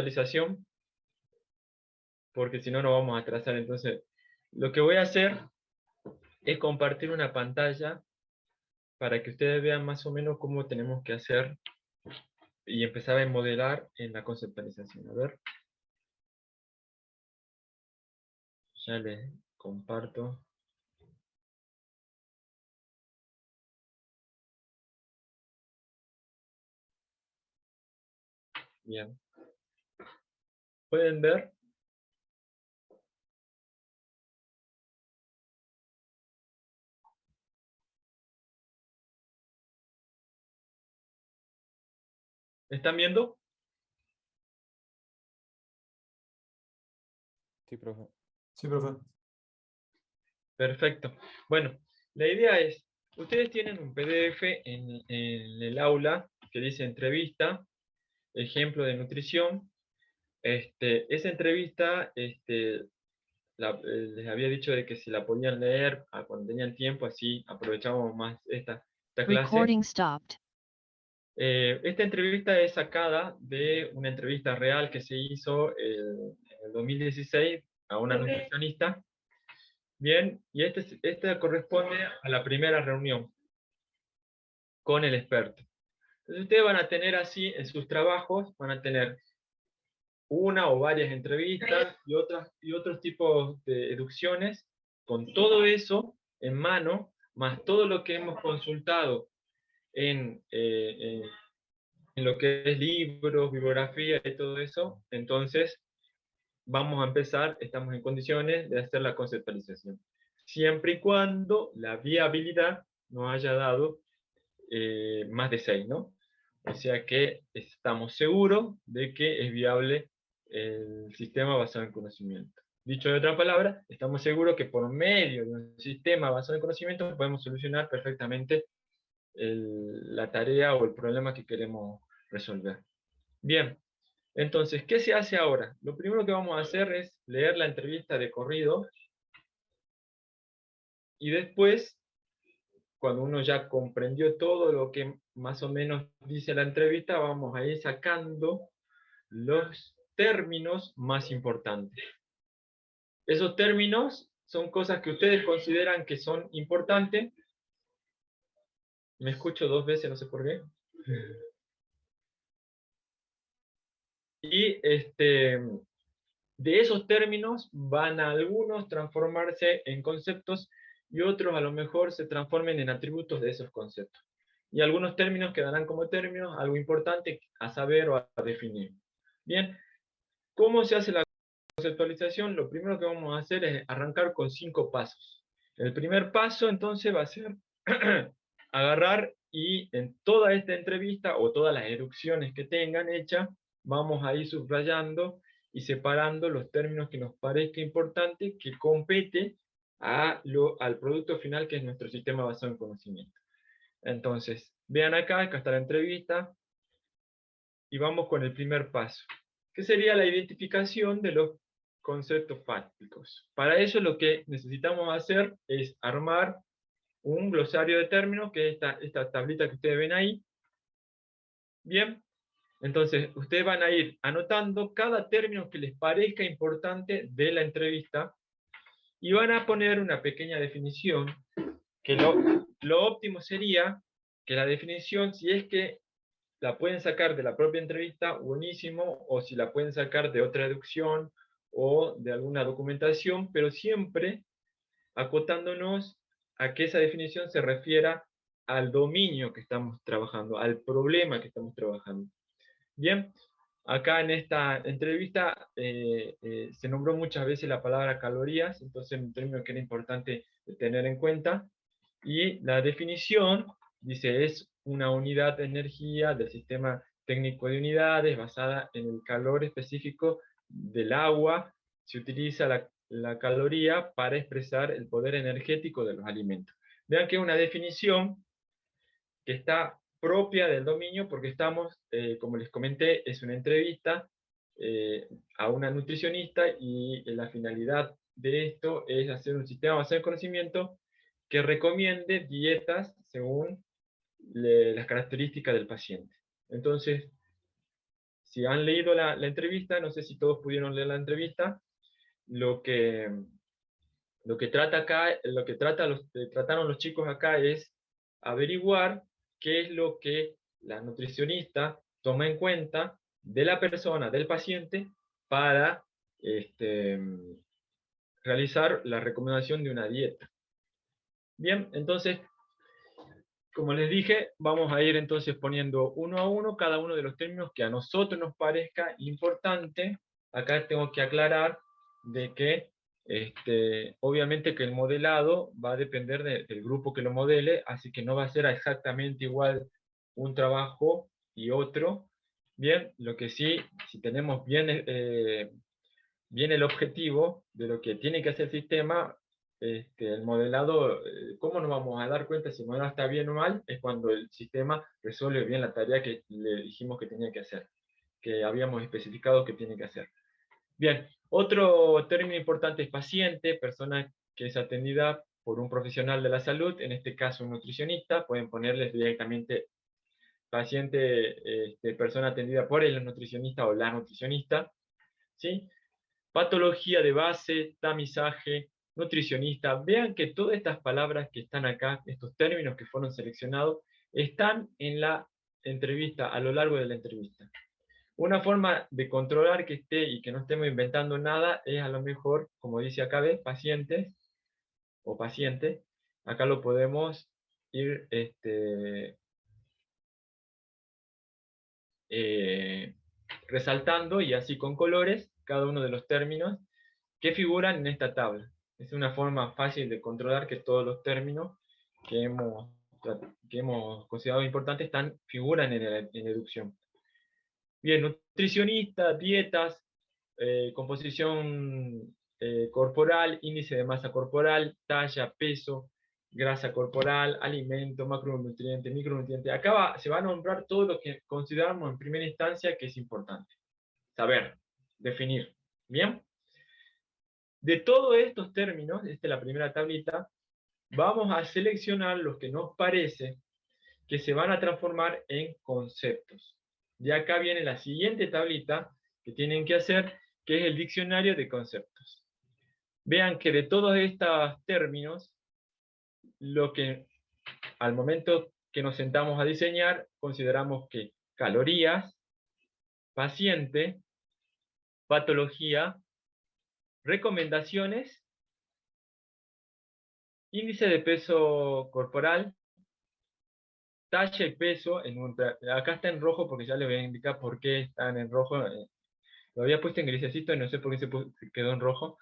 actualización, porque si no nos vamos a atrasar. Entonces, lo que voy a hacer es compartir una pantalla para que ustedes vean más o menos cómo tenemos que hacer y empezar a modelar en la conceptualización. A ver, ya les comparto. Bien. ¿Pueden ver? ¿Están viendo? Sí, profe. Sí, profe. Perfecto. Bueno, la idea es, ustedes tienen un PDF en el aula que dice entrevista, ejemplo de nutrición. Esa entrevista, les había dicho de que si la podían leer cuando tenían tiempo, así aprovechamos más esta clase. Recording stopped. Esta entrevista es sacada de una entrevista real que se hizo en el 2016 a una nutricionista. Bien, y esta corresponde a la primera reunión con el experto. Entonces ustedes van a tener así en sus trabajos, van a tener una o varias entrevistas y otros tipos de deducciones, con todo eso en mano, más todo lo que hemos consultado en lo que es libros, bibliografía y todo eso. Entonces vamos a empezar, estamos en condiciones de hacer la conceptualización, siempre y cuando la viabilidad nos haya dado más de 6, ¿no? O sea que estamos seguros de que es viable el sistema basado en conocimiento. Dicho de otra palabra, estamos seguros que por medio de un sistema basado en conocimiento podemos solucionar perfectamente la tarea o el problema que queremos resolver. Bien, entonces, ¿qué se hace ahora? Lo primero que vamos a hacer es leer la entrevista de corrido y después, cuando uno ya comprendió todo lo que más o menos dice la entrevista, vamos a ir sacando los términos más importantes. Esos términos son cosas que ustedes consideran que son importantes. Me escucho 2 veces, no sé por qué. Y de esos términos van a algunos transformarse en conceptos y otros a lo mejor se transformen en atributos de esos conceptos. Y algunos términos quedarán como términos, algo importante a saber o a definir. Bien, ¿cómo se hace la conceptualización? Lo primero que vamos a hacer es arrancar con 5 pasos. El primer paso entonces va a ser agarrar y en toda esta entrevista o todas las deducciones que tengan hechas, vamos a ir subrayando y separando los términos que nos parezca importante que compete al producto final que es nuestro sistema basado en conocimiento. Entonces, vean acá está la entrevista y vamos con el primer paso, que sería la identificación de los conceptos fácticos. Para eso lo que necesitamos hacer es armar un glosario de términos, que es esta tablita que ustedes ven ahí. Bien, entonces ustedes van a ir anotando cada término que les parezca importante de la entrevista y van a poner una pequeña definición, que lo óptimo sería que la definición, si es que la pueden sacar de la propia entrevista, buenísimo, o si la pueden sacar de otra deducción o de alguna documentación, pero siempre acotándonos a que esa definición se refiera al dominio que estamos trabajando, al problema que estamos trabajando. Bien, acá en esta entrevista se nombró muchas veces la palabra calorías, entonces un término que era importante tener en cuenta. Y la definición, dice, es una unidad de energía del sistema técnico de unidades basada en el calor específico del agua. Se utiliza la caloría para expresar el poder energético de los alimentos. Vean que es una definición que está propia del dominio porque estamos, como les comenté, es una entrevista a una nutricionista y la finalidad de esto es hacer un sistema basado en conocimiento que recomiende dietas según las características del paciente. Entonces, si han leído la entrevista, no sé si todos pudieron leer la entrevista, lo que, lo que trata acá, lo que trataron los chicos acá es averiguar qué es lo que la nutricionista toma en cuenta de la persona, del paciente, para realizar la recomendación de una dieta. Bien, entonces, como les dije, vamos a ir entonces poniendo uno a uno cada uno de los términos que a nosotros nos parezca importante. Acá tengo que aclarar de que obviamente que el modelado va a depender del grupo que lo modele, así que no va a ser exactamente igual un trabajo y otro. Bien, lo que sí, si tenemos bien el objetivo de lo que tiene que hacer el sistema, el modelado, ¿cómo nos vamos a dar cuenta si el modelado está bien o mal? Es cuando el sistema resuelve bien la tarea que le dijimos que tenía que hacer, que habíamos especificado que tiene que hacer. Bien, otro término importante es paciente, persona que es atendida por un profesional de la salud, en este caso un nutricionista, pueden ponerles directamente paciente, persona atendida por el nutricionista o la nutricionista, ¿sí? Patología de base, tamizaje, nutricionista. Vean que todas estas palabras que están acá, estos términos que fueron seleccionados, están en la entrevista, a lo largo de la entrevista. Una forma de controlar que esté y que no estemos inventando nada es a lo mejor, como dice acá, ¿ves? Pacientes o paciente. Acá lo podemos ir resaltando y así con colores cada uno de los términos que figuran en esta tabla. Es una forma fácil de controlar que todos los términos que hemos considerado importantes figuran en educación. Bien, nutricionista, dietas, composición corporal, índice de masa corporal, talla, peso, grasa corporal, alimento, macronutriente, micronutriente. Acá se va a nombrar todo lo que consideramos en primera instancia que es importante. Saber, definir. ¿Bien? De todos estos términos, esta es la primera tablita, vamos a seleccionar los que nos parece que se van a transformar en conceptos. Y acá viene la siguiente tablita que tienen que hacer, que es el diccionario de conceptos. Vean que de todos estos términos, lo que al momento que nos sentamos a diseñar, consideramos que calorías, paciente, patología, recomendaciones, índice de peso corporal, talla y peso, acá está en rojo porque ya les voy a indicar por qué están en rojo. Lo había puesto en grisecito y no sé por qué se quedó en rojo.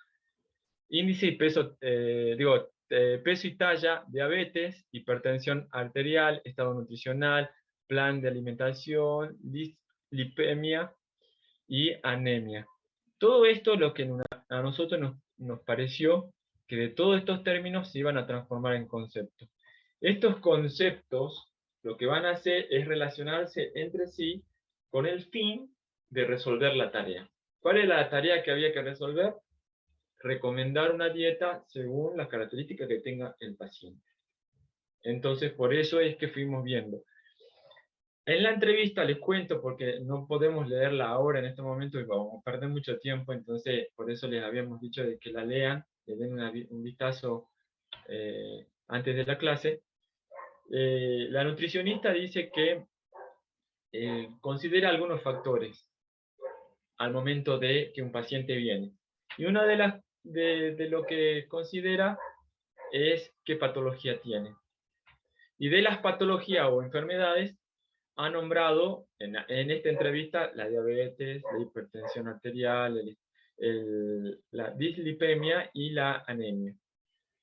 Índice y peso, peso y talla, diabetes, hipertensión arterial, estado nutricional, plan de alimentación, dislipemia y anemia. Todo esto lo que a nosotros nos pareció que de todos estos términos se iban a transformar en conceptos. Estos conceptos lo que van a hacer es relacionarse entre sí con el fin de resolver la tarea. ¿Cuál es la tarea que había que resolver? Recomendar una dieta según las características que tenga el paciente. Entonces, por eso es que fuimos viendo. En la entrevista les cuento, porque no podemos leerla ahora en este momento y vamos a perder mucho tiempo, entonces por eso les habíamos dicho de que la lean, le den un vistazo antes de la clase. La nutricionista dice que considera algunos factores al momento de que un paciente viene. Y una de lo que considera es qué patología tiene. Y de las patologías o enfermedades ha nombrado en esta entrevista la diabetes, la hipertensión arterial, la dislipemia y la anemia.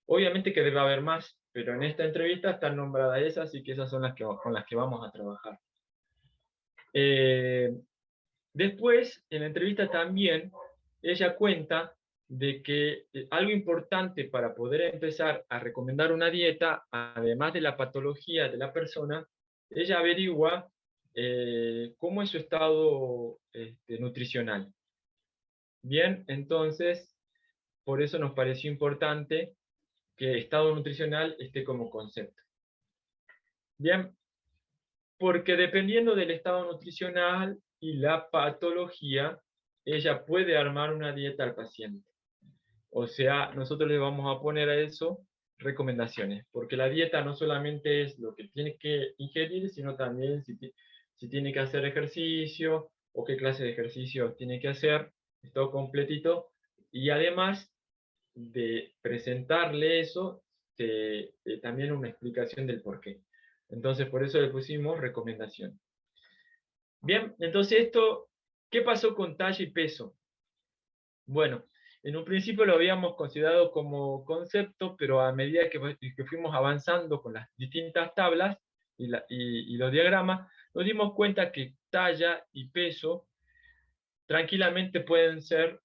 Obviamente que debe haber más, pero en esta entrevista están nombradas esas, y que esas son con las que vamos a trabajar. Después, en la entrevista también, ella cuenta de que algo importante para poder empezar a recomendar una dieta, además de la patología de la persona, ella averigua cómo es su estado nutricional. Bien, entonces, por eso nos pareció importante que estado nutricional esté como concepto. Bien, porque dependiendo del estado nutricional y la patología, ella puede armar una dieta al paciente. O sea, nosotros le vamos a poner a eso recomendaciones, porque la dieta no solamente es lo que tiene que ingerir, sino también si tiene que hacer ejercicio o qué clase de ejercicio tiene que hacer, es todo completito. Y además de presentarle eso, también una explicación del por qué. Entonces, por eso le pusimos recomendación. Bien, entonces esto, ¿qué pasó con talla y peso? Bueno, en un principio lo habíamos considerado como concepto, pero a medida que fuimos avanzando con las distintas tablas y los diagramas, nos dimos cuenta que talla y peso tranquilamente pueden ser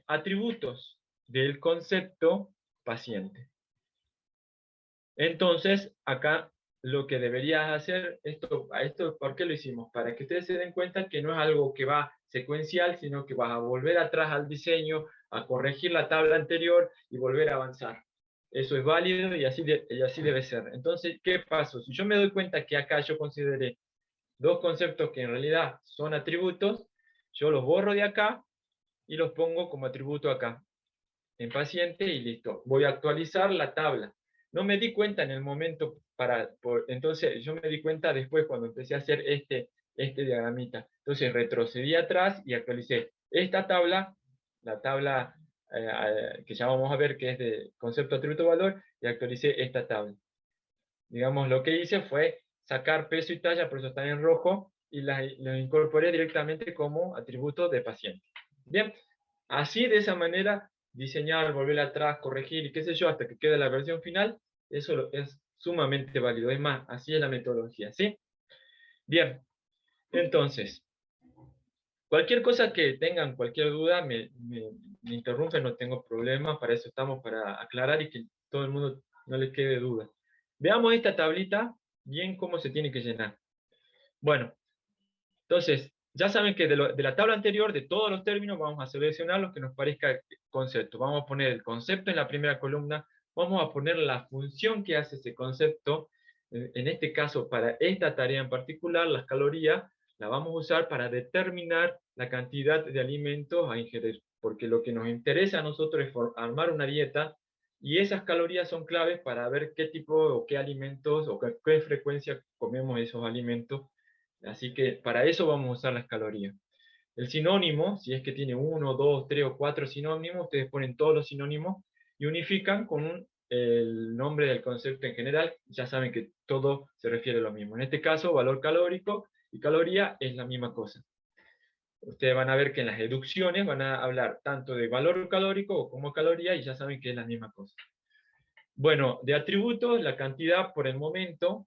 atributos del concepto paciente. Entonces, acá lo que deberías hacer, ¿por qué lo hicimos? Para que ustedes se den cuenta que no es algo que va secuencial, sino que vas a volver atrás al diseño, a corregir la tabla anterior y volver a avanzar. Eso es válido y así debe ser. Entonces, ¿qué pasó? Si yo me doy cuenta que acá yo consideré dos conceptos que en realidad son atributos, yo los borro de acá y los pongo como atributo acá, en paciente, y listo. Voy a actualizar la tabla. No me di cuenta en el momento entonces yo me di cuenta después cuando empecé a hacer este diagramita. Entonces retrocedí atrás y actualicé esta tabla, la tabla que ya vamos a ver que es de concepto atributo valor, y actualicé esta tabla. Digamos, lo que hice fue sacar peso y talla, por eso están en rojo, y lo incorporé directamente como atributo de paciente. Bien, así de esa manera, diseñar, volver atrás, corregir y qué sé yo, hasta que quede la versión final, eso es sumamente válido. Es más, así es la metodología, ¿sí? Bien, entonces, cualquier cosa que tengan, cualquier duda, me interrumpen, no tengo problema, para eso estamos, para aclarar y que todo el mundo no le quede duda. Veamos esta tablita, bien cómo se tiene que llenar. Bueno, entonces, ya saben que de la tabla anterior, de todos los términos, vamos a seleccionar los que nos parezca concepto. Vamos a poner el concepto en la primera columna, vamos a poner la función que hace ese concepto. En este caso, para esta tarea en particular, las calorías, la vamos a usar para determinar la cantidad de alimentos a ingerir, porque lo que nos interesa a nosotros es armar una dieta, y esas calorías son claves para ver qué tipo o qué alimentos o qué frecuencia comemos esos alimentos. Así que para eso vamos a usar las calorías. El sinónimo, si es que tiene 1, 2, 3 o 4 sinónimos, ustedes ponen todos los sinónimos y unifican con el nombre del concepto en general. Ya saben que todo se refiere a lo mismo. En este caso, valor calórico y caloría es la misma cosa. Ustedes van a ver que en las deducciones van a hablar tanto de valor calórico como caloría, y ya saben que es la misma cosa. Bueno, de atributos, la cantidad por el momento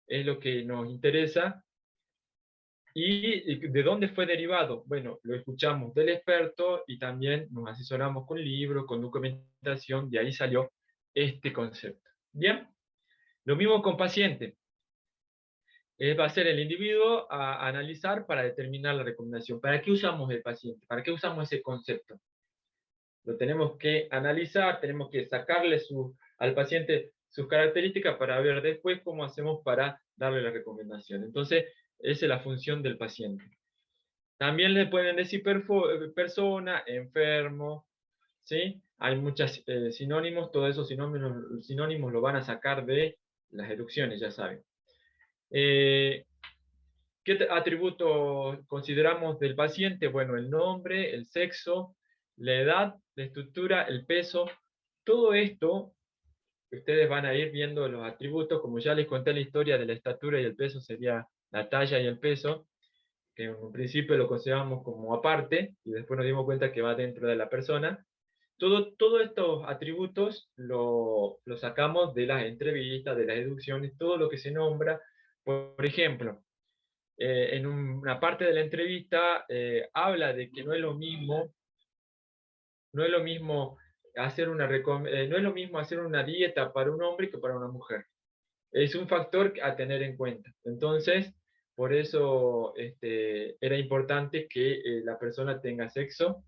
es lo que nos interesa. ¿Y de dónde fue derivado? Bueno, lo escuchamos del experto y también nos asesoramos con libros, con documentación, de ahí salió este concepto. Bien, lo mismo con paciente. Va a ser el individuo a analizar para determinar la recomendación. ¿Para qué usamos el paciente? ¿Para qué usamos ese concepto? Lo tenemos que analizar, tenemos que sacarle al paciente sus características para ver después cómo hacemos para darle la recomendación. Entonces, esa es la función del paciente. También le pueden decir persona, enfermo, ¿sí? Hay muchos sinónimos, todos esos sinónimos lo van a sacar de las deducciones, ya saben. ¿Qué atributos consideramos del paciente? Bueno, el nombre, el sexo, la edad, la estructura, el peso. Todo esto, ustedes van a ir viendo los atributos, como ya les conté la historia de la estatura y el peso, sería la talla y el peso, que en un principio lo consideramos como aparte, y después nos dimos cuenta que va dentro de la persona. Todos estos atributos lo sacamos de las entrevistas, de las deducciones, todo lo que se nombra. Por ejemplo, en una parte de la entrevista habla de que no es lo mismo, no es lo mismo no es lo mismo hacer una dieta para un hombre que para una mujer. Es un factor a tener en cuenta. Entonces, por eso era importante que la persona tenga sexo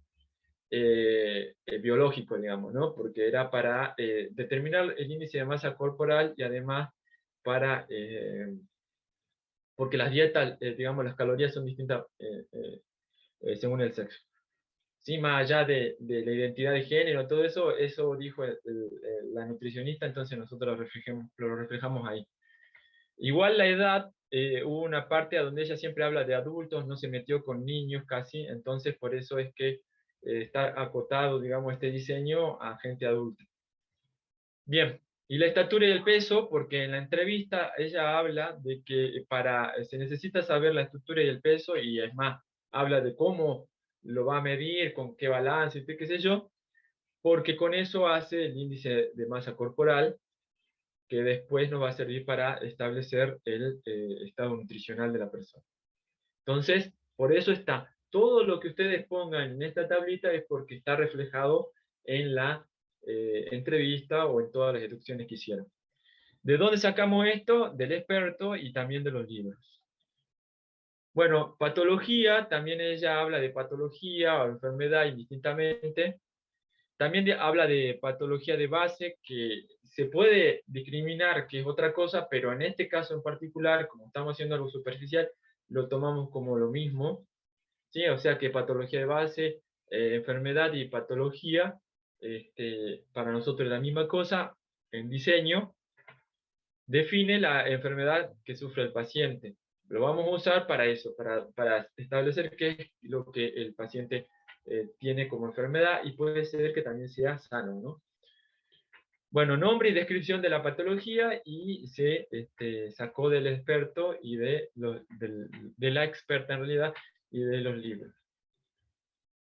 biológico, digamos, ¿no? Porque era para determinar el índice de masa corporal y además para porque las dietas, digamos, las calorías son distintas según el sexo. Sí, más allá de la identidad de género, todo eso, eso dijo la nutricionista, entonces nosotros lo reflejamos ahí. Igual la edad, hubo una parte a donde ella siempre habla de adultos, no se metió con niños casi, entonces por eso es que está acotado, digamos, este diseño a gente adulta. Bien, y la estatura y el peso, porque en la entrevista ella habla de que se necesita saber la estructura y el peso, y es más, habla de cómo lo va a medir, con qué balance, qué sé yo, porque con eso hace el índice de masa corporal, que después nos va a servir para establecer el estado nutricional de la persona. Entonces, por eso está, todo lo que ustedes pongan en esta tablita es porque está reflejado en la entrevista o en todas las instrucciones que hicieron. ¿De dónde sacamos esto? Del experto y también de los libros. Bueno, patología, también ella habla de patología o enfermedad indistintamente. También habla de patología de base, que se puede discriminar, que es otra cosa, pero en este caso en particular, como estamos haciendo algo superficial, lo tomamos como lo mismo, ¿sí? O sea que patología de base, enfermedad y patología, para nosotros es la misma cosa. En diseño, define la enfermedad que sufre el paciente. Lo vamos a usar para eso, para establecer qué es lo que el paciente tiene como enfermedad, y puede ser que también sea sano, ¿no? Bueno, nombre y descripción de la patología, y se sacó del experto y de la experta en realidad, y de los libros.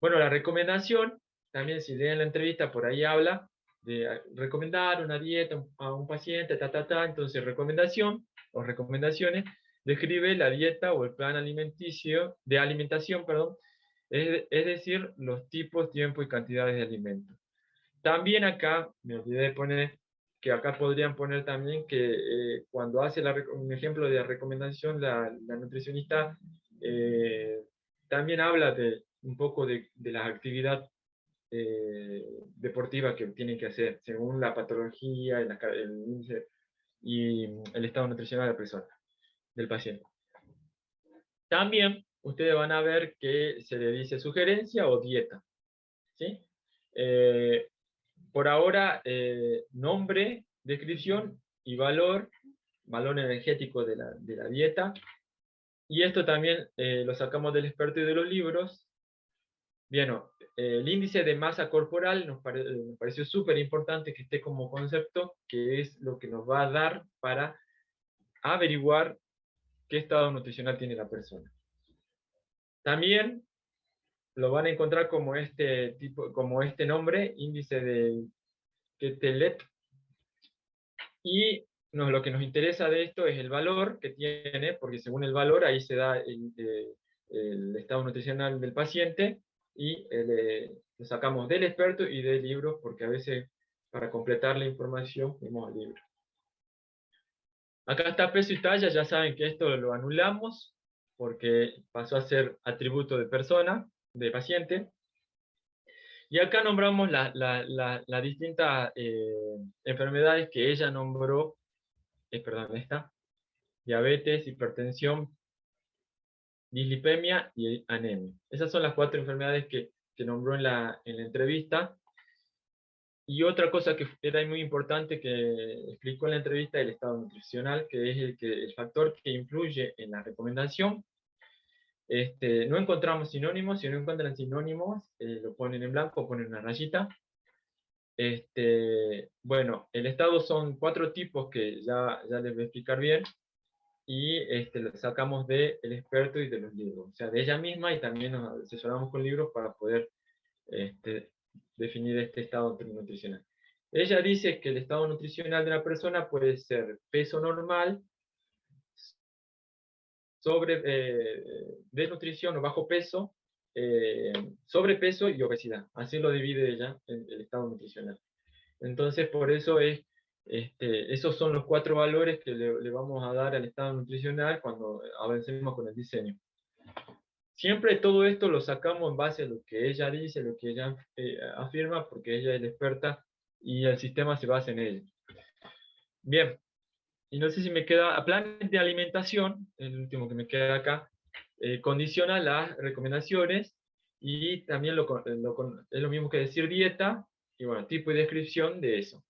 Bueno, la recomendación, también si leen la entrevista, por ahí habla de recomendar una dieta a un paciente, entonces recomendación o recomendaciones, describe la dieta o el plan alimenticio, de alimentación, perdón, es decir, los tipos, tiempo y cantidades de alimentos. También acá, me olvidé de poner, que acá podrían poner también que cuando hace un ejemplo de recomendación, la nutricionista también habla un poco de la actividad deportiva que tienen que hacer, según la patología, el índice y el estado nutricional de la persona, del paciente. También ustedes van a ver que se le dice sugerencia o dieta, ¿sí? Por ahora, nombre, descripción y valor energético de la dieta. Y esto también lo sacamos del experto y de los libros. Bien, el índice de masa corporal nos pareció súper importante que esté como concepto, que es lo que nos va a dar para averiguar qué estado nutricional tiene la persona. También lo van a encontrar como como este nombre, índice de Quetelet, y lo que nos interesa de esto es el valor que tiene, porque según el valor ahí se da el estado nutricional del paciente, y lo sacamos del experto y del libro, porque a veces para completar la información vamos al libro. Acá está peso y talla, ya saben que esto lo anulamos, porque pasó a ser atributo de persona, de paciente. Y acá nombramos las distintas enfermedades que ella nombró, perdón, esta: diabetes, hipertensión, dislipemia y anemia. Esas son las 4 enfermedades que nombró en la entrevista. Y otra cosa que era muy importante que explicó en la entrevista, el estado nutricional, que es el factor que influye en la recomendación. No encontramos sinónimos. Si no encuentran sinónimos, lo ponen en blanco, ponen una rayita. Bueno, el estado son 4 tipos que ya les voy a explicar bien, y lo sacamos del experto y de los libros, o sea, de ella misma, y también nos asesoramos con libros para poder definir este estado nutricional. Ella dice que el estado nutricional de la persona puede ser peso normal, desnutrición o bajo peso, sobrepeso y obesidad. Así lo divide ella, el estado nutricional. Entonces, por eso esos son los 4 valores que le vamos a dar al estado nutricional cuando avancemos con el diseño. Siempre todo esto lo sacamos en base a lo que ella dice, lo que ella afirma, porque ella es la experta y el sistema se basa en ella. Bien, y no sé si me queda, a planes de alimentación, el último que me queda acá, condiciona las recomendaciones y también es lo mismo que decir dieta, y bueno, tipo y descripción de eso.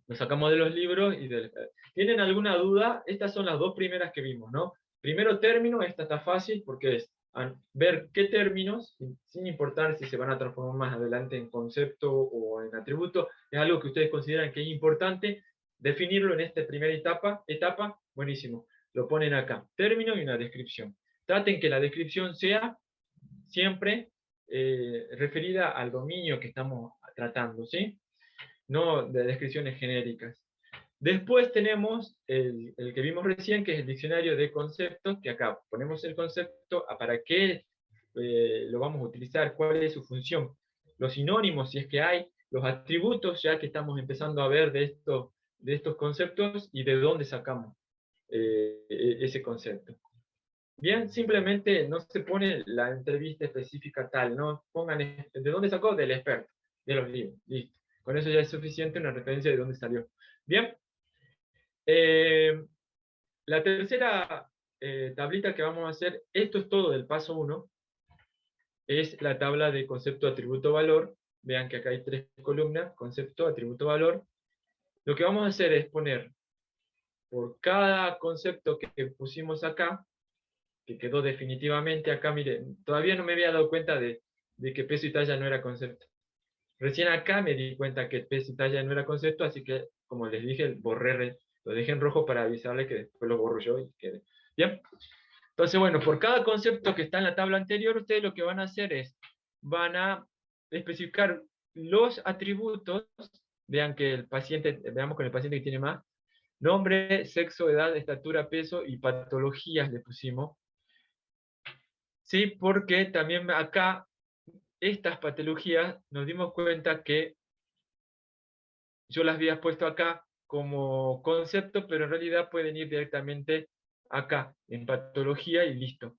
Lo sacamos de los libros y ¿Tienen alguna duda? Estas son las dos primeras que vimos, ¿no? Primero término, esta está fácil porque es ver qué términos, sin importar si se van a transformar más adelante en concepto o en atributo, es algo que ustedes consideran que es importante, definirlo en esta primera etapa, buenísimo. Lo ponen acá, término y una descripción. Traten que la descripción sea siempre referida al dominio que estamos tratando, ¿sí? No de descripciones genéricas. Después tenemos el que vimos recién, que es el diccionario de conceptos, que acá ponemos el concepto, para qué lo vamos a utilizar, cuál es su función, los sinónimos, si es que hay, los atributos, ya que estamos empezando a ver de estos conceptos y de dónde sacamos ese concepto. Bien, simplemente no se pone la entrevista específica tal, no pongan de dónde sacó, del experto, de los libros, listo. Con eso ya es suficiente una referencia de dónde salió. Bien, la tercera tablita que vamos a hacer, esto es todo del paso 1, es la tabla de concepto, atributo, valor. Vean que acá hay 3 columnas, concepto, atributo, valor. Lo que vamos a hacer es poner por cada concepto que pusimos acá, que quedó definitivamente acá, miren, todavía no me había dado cuenta de que peso y talla no era concepto. Recién acá me di cuenta que peso y talla no era concepto, así que, como les dije, lo dejé en rojo para avisarles que después lo borro yo y quede. ¿Bien? Entonces, bueno, por cada concepto que está en la tabla anterior, ustedes lo que van a hacer es, van a especificar los atributos, vean que el paciente, veamos con el paciente que tiene más, nombre, sexo, edad, estatura, peso y patologías le pusimos. Sí, porque también acá, estas patologías, nos dimos cuenta que yo las había puesto acá como concepto, pero en realidad pueden ir directamente acá, en patología y listo.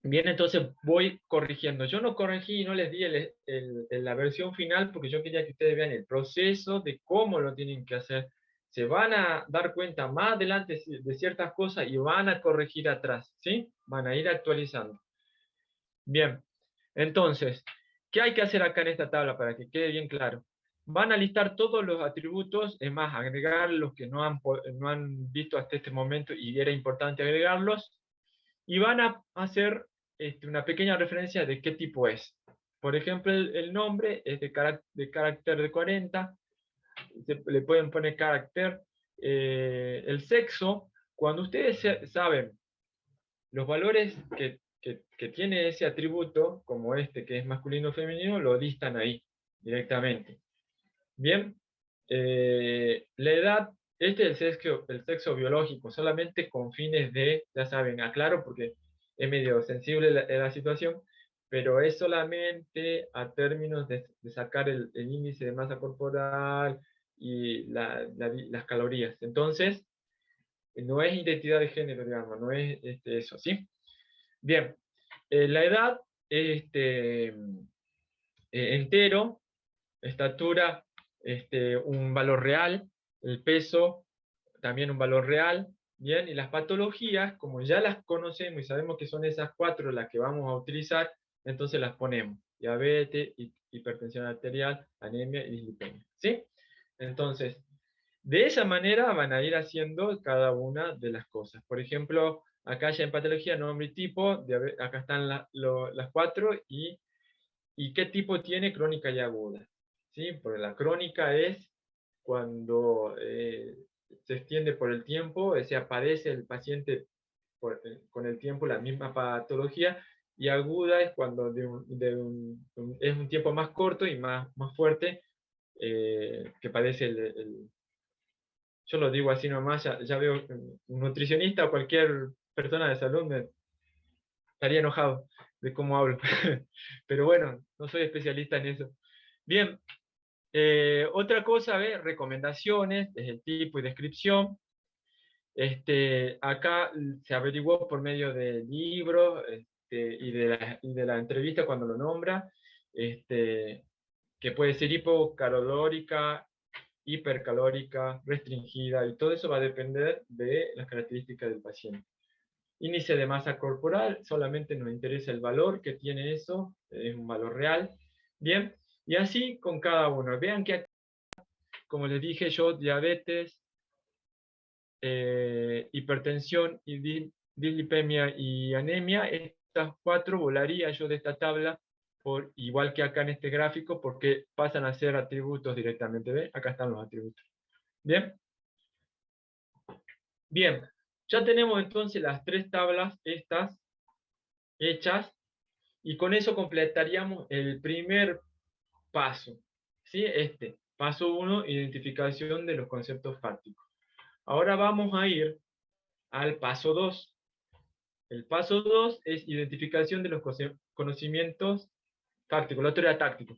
Bien, entonces voy corrigiendo. Yo no corregí, no les di la versión final porque yo quería que ustedes vean el proceso de cómo lo tienen que hacer. Se van a dar cuenta más adelante de ciertas cosas y van a corregir atrás, ¿sí? Van a ir actualizando. Bien, entonces, ¿qué hay que hacer acá en esta tabla para que quede bien claro? Van a listar todos los atributos, es más, agregar los que no han visto hasta este momento y era importante agregarlos, y van a hacer una pequeña referencia de qué tipo es. Por ejemplo, el nombre es de carácter de 40, le pueden poner carácter. El sexo, cuando ustedes saben los valores que tiene ese atributo, como este que es masculino o femenino, lo listan ahí directamente. Bien, la edad, este es el sexo biológico, solamente con fines de, ya saben, aclaro porque es medio sensible la situación, pero es solamente a términos de sacar el índice de masa corporal y las calorías. Entonces, no es identidad de género, digamos, no es eso, ¿sí? Bien, la edad, entero, estatura, un valor real, el peso, también un valor real, bien, y las patologías, como ya las conocemos y sabemos que son esas 4 las que vamos a utilizar, entonces las ponemos, diabetes, hipertensión arterial, anemia y dislipemia, ¿sí? Entonces, de esa manera van a ir haciendo cada una de las cosas. Por ejemplo, acá ya en patología, nombre y tipo, acá están las 4 y qué tipo tiene crónica y aguda. ¿Sí? Porque la crónica es cuando se extiende por el tiempo, se aparece el paciente con el tiempo la misma patología, y aguda es cuando es un tiempo más corto y más fuerte que padece yo lo digo así nomás, ya veo un nutricionista o cualquier persona de salud me estaría enojado de cómo hablo. Pero bueno, no soy especialista en eso. Bien, otra cosa, recomendaciones, desde el tipo y descripción. Acá se averiguó por medio de libros y de la entrevista cuando lo nombra, que puede ser hipocalórica, hipercalórica, restringida, y todo eso va a depender de las características del paciente. Índice de masa corporal, solamente nos interesa el valor que tiene eso, es un valor real. Bien, y así con cada uno. Vean que, como les dije yo, diabetes, hipertensión, y dislipemia y anemia, estas 4 volaría yo de esta tabla, igual que acá en este gráfico, porque pasan a ser atributos directamente. ¿Ven? Acá están los atributos. Bien. Bien, ya tenemos entonces las 3 tablas estas hechas, y con eso completaríamos el primer paso, ¿sí? Paso 1, identificación de los conceptos fácticos. Ahora vamos a ir al paso 2. El paso 2 es identificación de los conocimientos tácticos, la teoría táctica.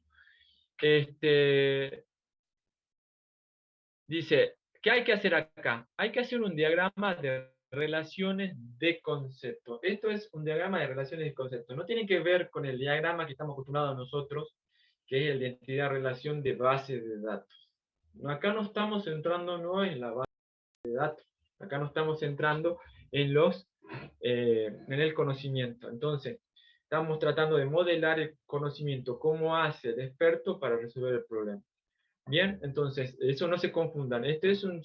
Dice, ¿qué hay que hacer acá? Hay que hacer un diagrama de relaciones de concepto. Esto es un diagrama de relaciones de concepto. No tiene que ver con el diagrama que estamos acostumbrados nosotros, que es el de entidad-relación de base de datos. Acá no estamos centrándonos en la base de datos. Acá no estamos centrando en el conocimiento. Entonces, estamos tratando de modelar el conocimiento, cómo hace el experto para resolver el problema. Bien, entonces, eso no se confundan. Este es un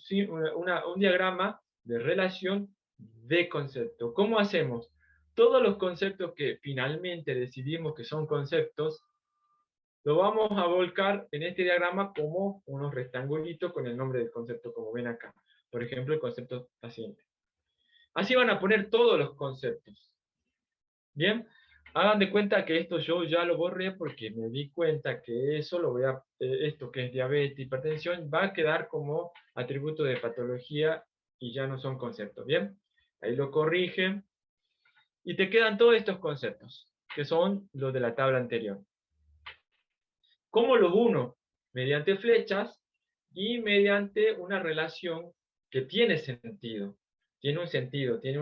diagrama de relación de concepto. ¿Cómo hacemos? Todos los conceptos que finalmente decidimos que son conceptos, lo vamos a volcar en este diagrama como unos rectangulitos con el nombre del concepto, como ven acá. Por ejemplo, el concepto paciente. Así van a poner todos los conceptos. Bien, hagan de cuenta que esto yo ya lo borré porque me di cuenta que eso esto que es diabetes, hipertensión, va a quedar como atributo de patología y ya no son conceptos. Bien, ahí lo corrigen y te quedan todos estos conceptos, que son los de la tabla anterior. ¿Cómo los uno? Mediante flechas y mediante una relación que tiene sentido. Tiene un sentido, tiene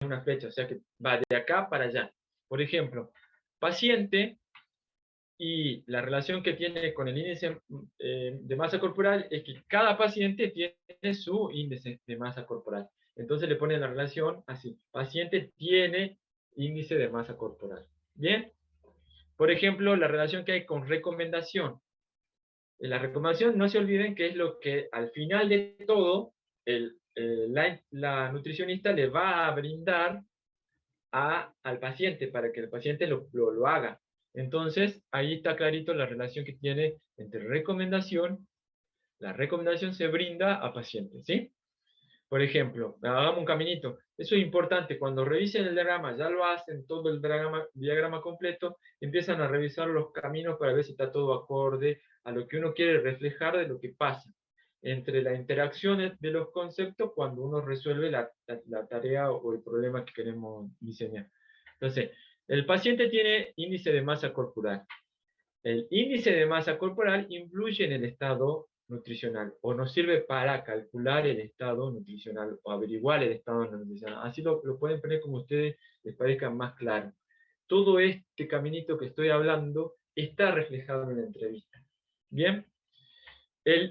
una flecha, o sea que va de acá para allá. Por ejemplo, paciente y la relación que tiene con el índice de masa corporal es que cada paciente tiene su índice de masa corporal. Entonces le ponen la relación así. Paciente tiene índice de masa corporal. ¿Bien? Por ejemplo, la relación que hay con recomendación. En la recomendación, no se olviden que es lo que al final de todo la nutricionista le va a brindar al paciente para que el paciente lo haga. Entonces, ahí está clarito la relación que tiene entre recomendación. La recomendación se brinda a pacientes, ¿sí? Por ejemplo, hagamos un caminito. Eso es importante. Cuando revisen el diagrama, ya lo hacen todo el diagrama completo, empiezan a revisar los caminos para ver si está todo acorde a lo que uno quiere reflejar de lo que pasa entre las interacciones de los conceptos cuando uno resuelve la tarea o el problema que queremos diseñar. Entonces, el paciente tiene índice de masa corporal. El índice de masa corporal influye en el estado nutricional o nos sirve para calcular el estado nutricional o averiguar el estado nutricional. Así lo pueden poner como ustedes les parezca más claro. Todo este caminito que estoy hablando está reflejado en la entrevista. Bien,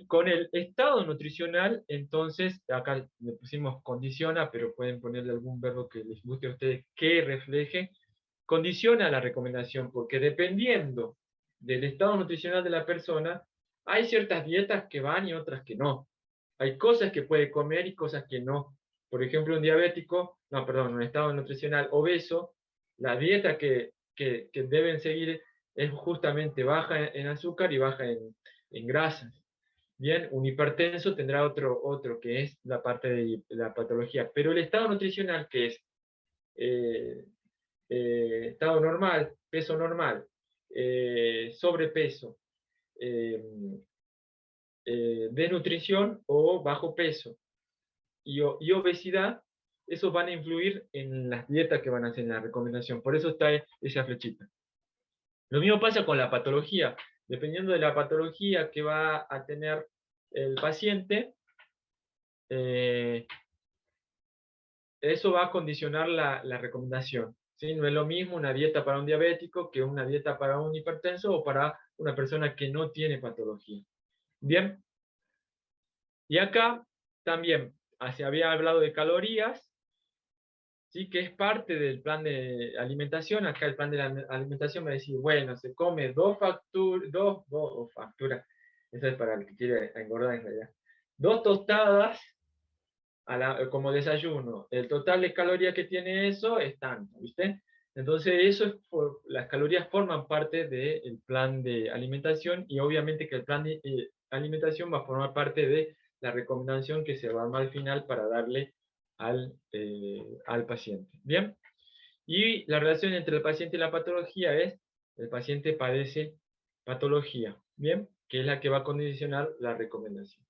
con el estado nutricional, entonces, acá le pusimos condiciona, pero pueden ponerle algún verbo que les guste a ustedes que refleje, condiciona la recomendación, porque dependiendo del estado nutricional de la persona, hay ciertas dietas que van y otras que no. Hay cosas que puede comer y cosas que no. Por ejemplo, un estado nutricional obeso, la dieta que deben seguir es justamente baja en azúcar y baja en grasas. Bien, un hipertenso tendrá otro que es la parte de la patología, pero el estado nutricional, que es eh, estado normal, peso normal, sobrepeso, eh, desnutrición o bajo peso y obesidad, esos van a influir en las dietas que van a hacer en la recomendación. Por eso está esa flechita. Lo mismo pasa con la patología. Dependiendo de la patología que va a tener el paciente, eso va a condicionar la recomendación. ¿Sí? No es lo mismo una dieta para un diabético que una dieta para un hipertenso o para una persona que no tiene patología. Bien, Y acá también se había hablado de calorías, sí, que es parte del plan de alimentación. Acá el plan de la alimentación me decía, bueno, se come dos facturas, eso es para el que quiere engordar en realidad, 2 tostadas como desayuno. El total de calorías que tiene eso es tanto, ¿viste? Entonces, las calorías forman parte del plan de alimentación, y obviamente que el plan de alimentación va a formar parte de la recomendación que se va a armar al final para darle al paciente. ¿Bien? Y la relación entre el paciente y la patología es, el paciente padece patología, ¿bien? Que es la que va a condicionar la recomendación.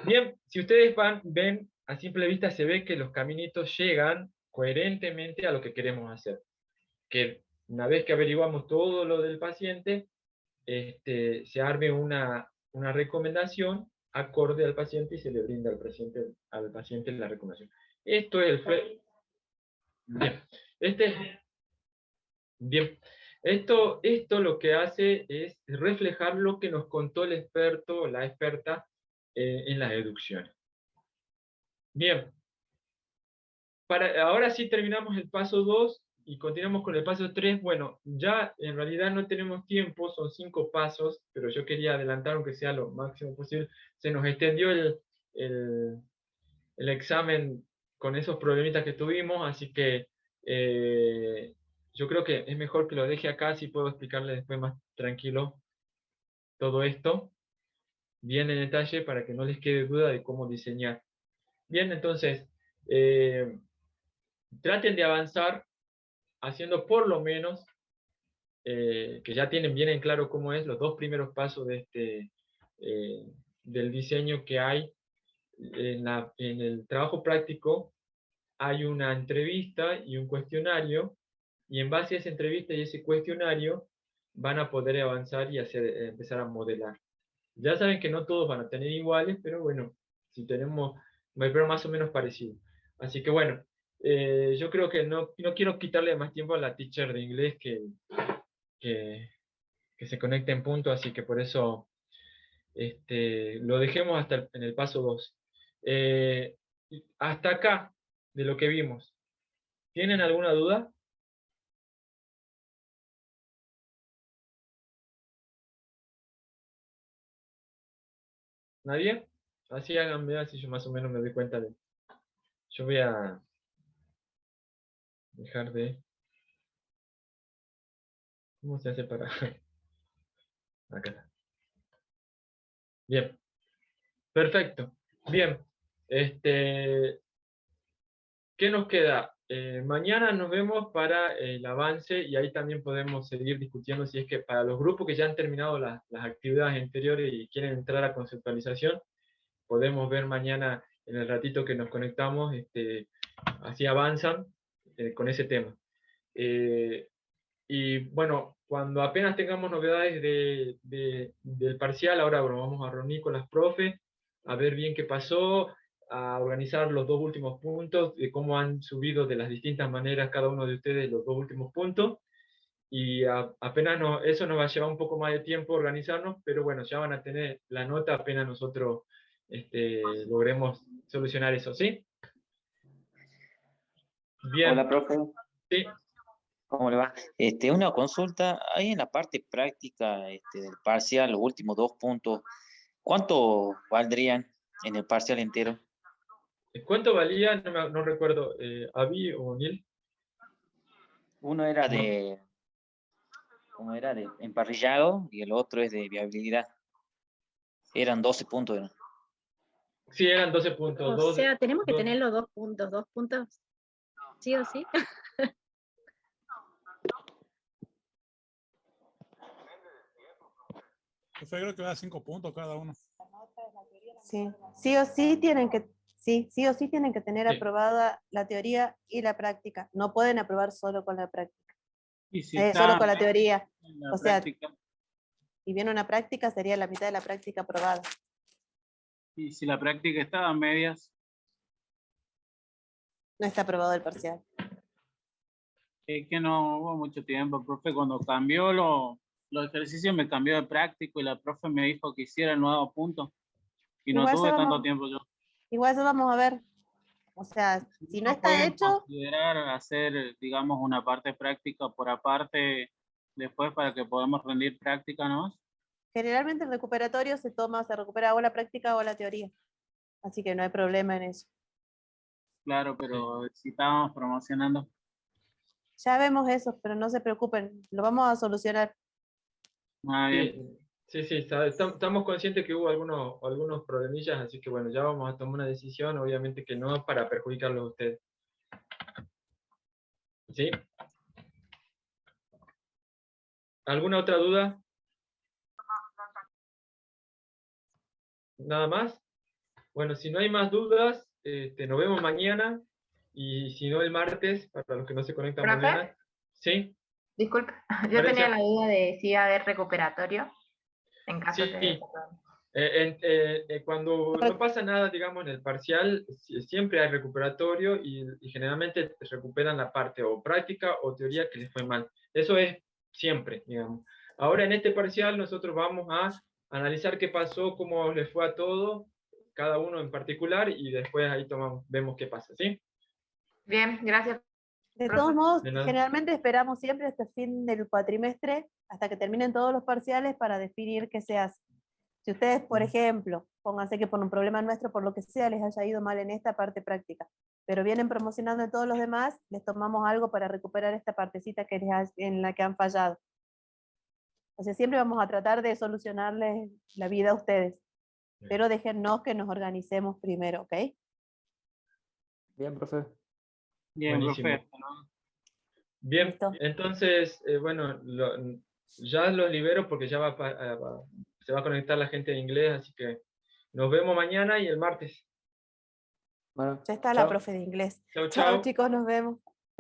Bien, si ustedes ven, a simple vista se ve que los caminitos llegan coherentemente a lo que queremos hacer. Que una vez que averiguamos todo lo del paciente, se arme una recomendación acorde al paciente y se le brinda al paciente la recomendación. Esto es Bien. Bien. Esto lo que hace es reflejar lo que nos contó el experto o la experta en las deducciones. Bien. Ahora sí terminamos el paso 2 y continuamos con el paso 3. Bueno, ya en realidad no tenemos tiempo, son 5 pasos, pero yo quería adelantar aunque sea lo máximo posible. Se nos extendió el examen con esos problemitas que tuvimos, así que yo creo que es mejor que lo deje acá, si puedo explicarle después más tranquilo todo esto, bien en detalle, para que no les quede duda de cómo diseñar. Bien, entonces, traten de avanzar haciendo por lo menos, que ya tienen bien en claro cómo es, los 2 primeros pasos del diseño que hay. En el trabajo práctico hay una entrevista y un cuestionario, y en base a esa entrevista y ese cuestionario van a poder avanzar y empezar a modelar. Ya saben que no todos van a tener iguales, pero bueno, si tenemos, pero más o menos parecido. Así que bueno, yo creo que no quiero quitarle más tiempo a la teacher de inglés que, que se conecte en punto, así que por eso lo dejemos hasta en el paso 2. Hasta acá, de lo que vimos. ¿Tienen alguna duda? ¿Nadie? Así háganme, así yo más o menos me doy cuenta de... Yo voy a dejar de... ¿Cómo se hace para...? Acá está. Bien. Perfecto. Bien. ¿Qué nos queda? Mañana nos vemos para el avance, y ahí también podemos seguir discutiendo si es que para los grupos que ya han terminado las actividades anteriores y quieren entrar a conceptualización, podemos ver mañana en el ratito que nos conectamos, así avanzan con ese tema. Y bueno, cuando apenas tengamos novedades del parcial, ahora bueno, vamos a reunir con las profes, a ver bien qué pasó, a organizar los 2 últimos puntos, de cómo han subido de las distintas maneras cada uno de ustedes los 2 últimos puntos, y apenas eso nos va a llevar un poco más de tiempo organizarnos, pero bueno, ya van a tener la nota apenas nosotros logremos solucionar eso, ¿sí? Bien. Hola, profe. Sí. ¿Cómo le va? Una consulta, ahí en la parte práctica del parcial, los últimos 2 puntos, ¿cuánto valdrían en el parcial entero? ¿Cuánto valía? No recuerdo. ¿Avi o Nil? Uno era de emparrillado y el otro es de viabilidad. Eran 12 puntos. ¿No? Sí, eran 12 puntos. O sea, tenemos que tener los 2 puntos, sí o sí. Yo creo que da 5 puntos cada uno. Sí, sí o sí tienen que tener aprobada la teoría y la práctica. No pueden aprobar solo con la práctica. Y si Solo con la teoría. O sea, y bien una práctica sería la mitad de la práctica aprobada. y si la práctica estaba a medias, No está aprobado el parcial. es que no hubo mucho tiempo, profe. Cuando cambió los ejercicios, me cambió de práctico y la profe me dijo que hiciera el nuevo punto. Y no Igual tuve eso tanto vamos- tiempo yo. Igual eso vamos a ver. O sea, si no está pueden hecho, considerar hacer, digamos, una parte práctica por aparte después para que podamos rendir práctica, ¿no? generalmente el recuperatorio se recupera o la práctica o la teoría. Así que no hay problema en eso. Claro, pero si estábamos promocionando. Ya vemos eso, pero no se preocupen, lo vamos a solucionar. Ah, bien. Sí, estamos conscientes que hubo algunos problemillas, así que bueno, ya vamos a tomar una decisión, obviamente que no para perjudicarlos a ustedes. ¿Sí? ¿Alguna otra duda? ¿Nada más? Bueno, si no hay más dudas, nos vemos mañana, y si no el martes, para los que no se conectan ¿Profe? mañana. ¿Sí? Disculpe, yo Patricia. tenía la duda de si iba a haber recuperatorio en caso Sí. de... Cuando no pasa nada, digamos, en el parcial, siempre hay recuperatorio y generalmente recuperan la parte o práctica o teoría que les fue mal. Eso es siempre, digamos. Ahora en este parcial nosotros vamos a analizar qué pasó, cómo les fue a todo, cada uno en particular, y después ahí vemos qué pasa, ¿sí? Bien, gracias. De Profe. todos modos, De nada. generalmente esperamos siempre hasta el fin del cuatrimestre, hasta que terminen todos los parciales para definir qué se hace. Si ustedes, por ejemplo, pónganse que por un problema nuestro, por lo que sea, les haya ido mal en esta parte práctica, pero vienen promocionando en todos los demás, les tomamos algo para recuperar esta partecita en la que han fallado. O sea, siempre vamos a tratar de solucionarles la vida a ustedes, pero déjennos que nos organicemos primero, ¿ok? Bien, profe. Bien, Buenísimo. profe. ¿no? Bien, Listo. entonces, bueno, ya los libero porque ya se va a conectar la gente de inglés, así que nos vemos mañana y el martes. Bueno, Ya está la chao. profe de inglés. Chau, Chao chau. chicos, nos vemos.